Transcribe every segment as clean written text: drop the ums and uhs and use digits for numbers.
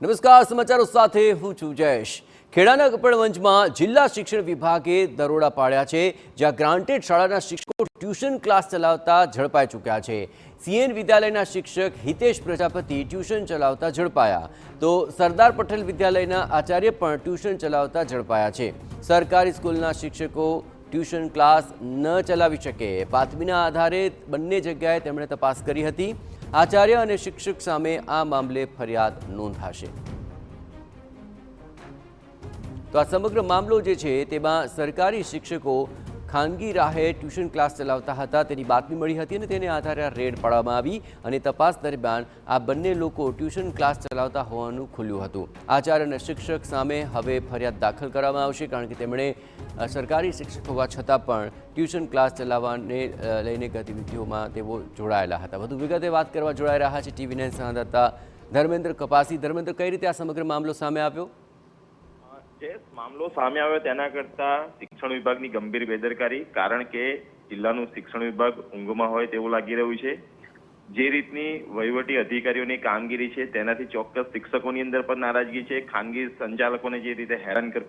નમસ્કાર, સમાચારો સાથે હું છું જયેશ। ખેડાના કપડવંજમાં જિલ્લા શિક્ષણ વિભાગે દરોડા પાડ્યા છે, જ્યાં ગ્રાન્ટેડ શાળાના શિક્ષકો ટ્યુશન ક્લાસ ચલાવતા ઝડપાઈ ચૂક્યા છે। સીએન વિદ્યાલયના શિક્ષક હિતેશ પ્રજાપતિ ટ્યુશન ચલાવતા ઝડપાયા, તો સરદાર પટેલ વિદ્યાલયના આચાર્ય પણ ટ્યુશન ચલાવતા ઝડપાયા છે। સરકારી સ્કૂલના શિક્ષકો ટ્યુશન ક્લાસ ન ચલાવી શકે, બાતમીના આધારે બંને જગ્યાએ તેમણે તપાસ કરી હતી। આચાર્ય અને શિક્ષક સામે આ મામલે ફરિયાદ નોંધાશે। તો આ સમગ્ર મામલો જે છે તેમાં સરકારી શિક્ષકો ખાનગી રાહે ટ્યુશન ક્લાસ ચલાવતા હતા તેની બાતમી મળી હતી અને તેને આધારે આ રેડ પાડવામાં આવી અને તપાસ દરમિયાન આ બંને લોકો ટ્યુશન ક્લાસ ચલાવતા હોવાનું ખુલ્યું હતું। આચાર્ય અને શિક્ષક સામે હવે ફરિયાદ દાખલ કરવામાં આવશે, કારણ કે તેમણે સરકારી શિક્ષક હોવા છતાં પણ ટ્યુશન ક્લાસ ચલાવવાને લઈને ગતિવિધિઓમાં તેઓ જોડાયેલા હતા। વધુ વિગતે વાત કરવા જોડાઈ રહ્યા છે TV9 સંવાદદાતા ધર્મેન્દ્ર કપાસી। ધર્મેન્દ્ર, કઈ રીતે આ સમગ્ર મામલો સામે આવ્યો? જે મામલો સામે આવ્યો તેના કરતા શિક્ષણ વિભાગની ગંભીર બેદરકારી, કારણ કે જિલ્લાનું શિક્ષણ વિભાગ ઊંઘમાં હોય તેવું લાગી રહ્યું છે। જે રીતની વહીવટી અધિકારીઓની કામગીરી છે તેનાથી ચોક્કસ શિક્ષકોની અંદર પણ નારાજગી છે। ખાનગી સંચાલકોને જે રીતે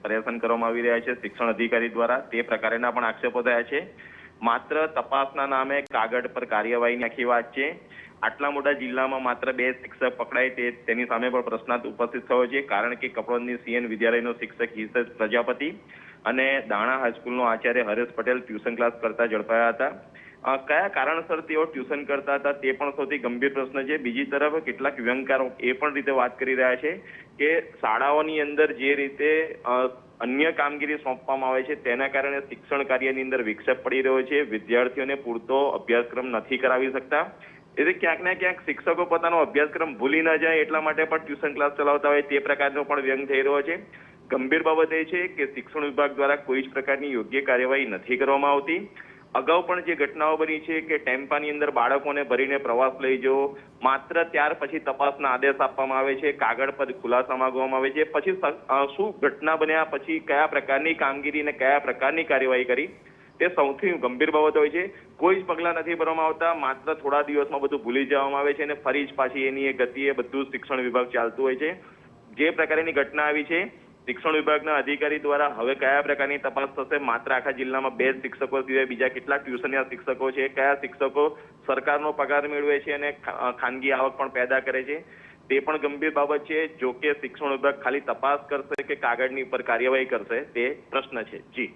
પરેશાન કરવામાં આવી રહ્યા છે શિક્ષણ અધિકારી દ્વારા, તે પ્રકારના પણ આક્ષેપો થયા છે। માત્ર તપાસના નામે કાગળ પર કાર્યવાહીની આખી વાત છે। આટલા મોટા જિલ્લામાં માત્ર 2 શિક્ષક પકડાય તેની સામે પણ પ્રશ્નાર્થ ઉપસ્થિત થયો છે, કારણ કે કપડવંજની સીએન વિદ્યાલયનો શિક્ષક હિતેશ પ્રજાપતિ અને દાણા હાઈસ્કૂલનો આચાર્ય હરેશ પટેલ ટ્યુશન ક્લાસ કરતા ઝડપાયા હતા। કયા કારણસર તેઓ ટ્યુશન કરતા હતા તે પણ સૌથી ગંભીર પ્રશ્ન છે। બીજી તરફ કેટલાક વ્યંગકારો એ પણ રીતે વાત કરી રહ્યા છે કે શાળાઓની અંદર જે રીતે અન્ય કામગીરી સોંપવામાં આવે છે તેના કારણે શિક્ષણ કાર્યની અંદર વિક્ષેપ પડી રહ્યો છે। વિદ્યાર્થીઓને પૂરતો અભ્યાસક્રમ નથી કરાવી શકતા, એટલે ક્યાંક ને ક્યાંક શિક્ષકો પોતાનો અભ્યાસક્રમ ભૂલી ન જાય એટલા માટે પણ ટ્યુશન ક્લાસ ચલાવતા હોય તે પ્રકારનો પણ વ્યંગ થઈ રહ્યો છે। ગંભીર બાબત એ છે કે શિક્ષણ વિભાગ દ્વારા કોઈ જ પ્રકારની યોગ્ય કાર્યવાહી નથી કરવામાં આવતી। અગાઉ પણ જે ઘટનાઓ બની છે કે ટેમ્પાની અંદર બાળકોને ભરીને પ્રવાસ લઈ જવો, માત્ર ત્યાર પછી તપાસના આદેશ આપવામાં આવે છે, કાગળ પર ખુલાસા માંગવામાં આવે છે, પછી શું ઘટના બન્યા પછી કયા પ્રકારની કામગીરી અને કયા પ્રકારની કાર્યવાહી કરી તે સૌથી ગંભીર બાબત હોય છે। કોઈ જ પગલાં નથી ભરવામાં આવતા, માત્ર થોડા દિવસમાં બધું ભૂલી જવામાં આવે છે અને ફરી જ પાછી એની એ ગતિએ બધું શિક્ષણ વિભાગ ચાલતું હોય છે। જે પ્રકારની ઘટના આવી છે, શિક્ષણ વિભાગના અધિકારી દ્વારા હવે કયા પ્રકારની તપાસ થશે? માત્ર આખા જિલ્લામાં 2 શિક્ષકો સિવાય બીજા કેટલા ટ્યુશનના શિક્ષકો છે? કયા શિક્ષકો સરકારનો પગાર મેળવે છે અને ખાનગી આવક પણ પેદા કરે છે? તે પણ ગંભીર બાબત છે। જો કે શિક્ષણ વિભાગ ખાલી તપાસ કરશે કે કાગળની ઉપર કાર્યવાહી કરશે તે પ્રશ્ન છે। જી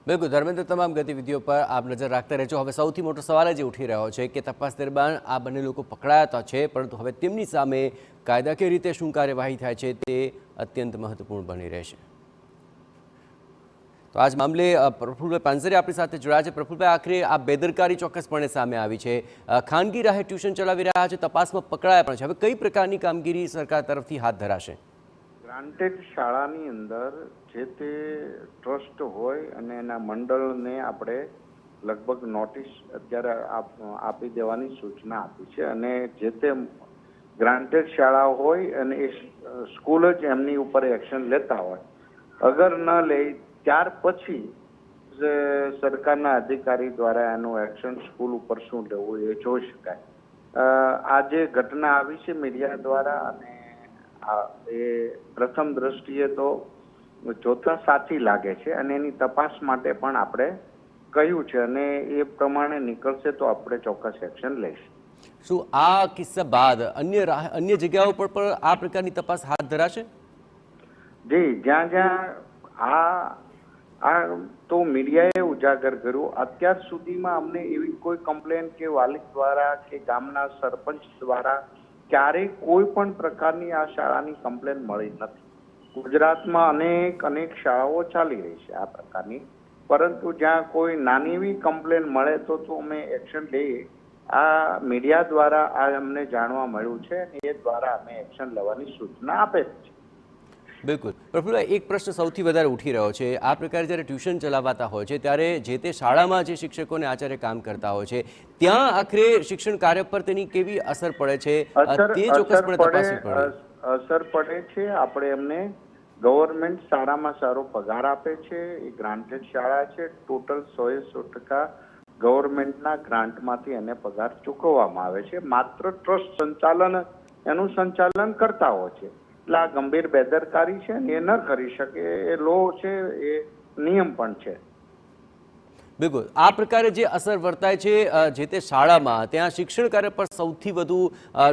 બિલકુલ ધર્મેન્દ્ર, તમામ ગતિવિધિઓ પર આપ નજર રાખતા રહેજો। હવે સૌથી મોટો સવાલ જ ઉઠી રહ્યો છે કે તપાસ દરમિયાન આ બંને લોકો પકડાયા છે, પરંતુ હવે તેમની સામે કાયદાકીય રીતે શું કાર્યવાહી થાય છે તે અત્યંત મહત્વપૂર્ણ બની રહેશે। તો આજ મામલે પ્રફુલભાઈ પાનસરે આપણી સાથે જોડાયા છે। પ્રફુલભાઈ, આખરે આ બેદરકારી ચોક્કસપણે સામે આવી છે, ખાનગી રાહે ટ્યુશન ચલાવી રહ્યા છે, તપાસમાં પકડાયા પણ છે, હવે કઈ પ્રકારની કામગીરી સરકાર તરફથી હાથ ધરાશે? ગ્રાન્ટેડ શાળાની અંદર જે તે ટ્રસ્ટ હોય અને એના મંડળને આપણે લગભગ નોટિસ અત્યારે આપી દેવાની સૂચના આપી છે, અને જે તે ગ્રાન્ટેડ શાળા હોય અને એ સ્કૂલ જ એમની ઉપર એક્શન લેતા હોય, અગર ન લે ત્યાર પછી સરકારના અધિકારી દ્વારા એનું એક્શન સ્કૂલ ઉપર શું લેવું એ જોઈ શકાય। આ જે ઘટના આવી છે મીડિયા દ્વારા, અને એ પ્રથમ દ્રષ્ટિએ તો જોતા સાચી લાગે છે અને એની તપાસ માટે પણ આપણે કહ્યું છે અને એ પ્રમાણે નીકળશે તો આપણે ચોક્કસ એક્શન લઈશું। શું આ કિસ્સા બાદ અન્ય જગ્યાઓ પર પણ આ પ્રકારની તપાસ હાથ ધરાશે? જી, જ્યાં જ્યાં આ તો મીડિયાએ ઉજાગર કર્યું, અત્યાર સુધીમાં અમને એવી કોઈ કમ્પ્લેન કે વાલી દ્વારા કે ગામના સરપંચ દ્વારા ક્યારેય કોઈ પણ પ્રકારની આ શાળાની કમ્પ્લેન મળી નથી। ગુજરાતમાં અનેક શાળાઓ ચાલી રહી છે આ પ્રકારની, પરંતુ જ્યાં કોઈ નાની એવી કમ્પ્લેન મળે તો અમે એક્શન લઈએ। આ મીડિયા દ્વારા આ અમને જાણવા મળ્યું છે અને એ દ્વારા અમે એક્શન લેવાની સૂચના આપે છે। બિલકુલ પ્રફુલભાઈ, એક પ્રશ્ન સૌથી વધારે ઉઠી રહ્યો છે, આ પ્રકારે જ્યારે ટ્યુશન ચલાવતા હોય છે ત્યારે જે તે શાળામાં જે શિક્ષકો અને આચાર્ય કામ કરતા હોય છે ત્યાં આખરે શિક્ષણ કાર્ય પર તેની કેવી અસર પડે છે તે ચોક્કસપણે તપાસવી પડે। અસર પડે છે, આપણે એમને ગવર્મેન્ટ સારામાં સારો પગાર આપે છે, એ ગ્રાન્ટેડ શાળા છે, ટોટલ 100% ગવર્મેન્ટના ગ્રાન્ટમાંથી એને પગાર ચૂકવવામાં આવે છે, માત્ર ટ્રસ્ટ એનું સંચાલન કરતા હોય છે। એટલે આ ગંભીર બેદરકારી છે ને એ ન કરી શકે, એ લો છે, એ નિયમ પણ છે. બિલકુલ આ પ્રકારે જે અસર વર્તાય છે જે તે શાળામાં, ત્યાં શિક્ષણ કાર્ય પર સૌથી વધુ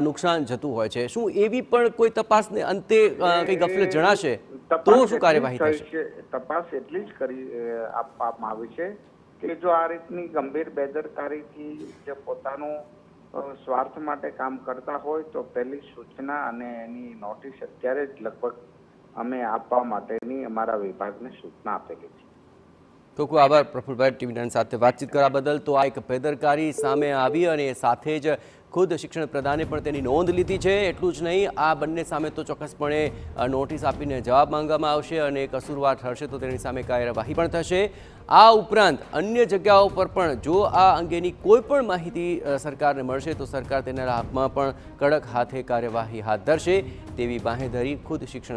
નુકસાન જતું હોય છે. શું એવી પણ કોઈ તપાસને અંતે કંઈ ગફલત જણાશે તો શું કાર્યવાહી થશે? તપાસ એટલી જ કરી આપવામાં આવી છે કે જો આ રીતની ગંભીર બેદરકારીથી જે પોતાનું સ્વાર્થ માટે કામ કરતા હોય તો પહેલી સૂચના અને એની નોટિસ અત્યારે જ લગભગ અમે આપવા માટેની અમારા વિભાગને સૂચના આપેલી છે. ખૂબ ખૂબ આભાર પ્રફુલભાઈ, ટીવી9 સાથે વાતચીત કરવા બદલ. તો આ એક બેદરકારી સામે આવી અને સાથે જ ખુદ શિક્ષણ પ્રધાને પણ તેની નોંધ લીધી છે. એટલું જ નહીં, આ બંને સામે તો ચોક્કસપણે નોટિસ આપીને જવાબ માંગવામાં આવશે અને કસૂરવાર ઠરશે તો તેની સામે કાર્યવાહી પણ થશે. આ ઉપરાંત અન્ય જગ્યાઓ પર પણ જો આ અંગેની કોઈ પણ માહિતી સરકારને મળશે તો સરકાર તેના હકમાં પણ કડક હાથે કાર્યવાહી હાથ ધરશે તેવી બાંહેધરી ખુદ શિક્ષણ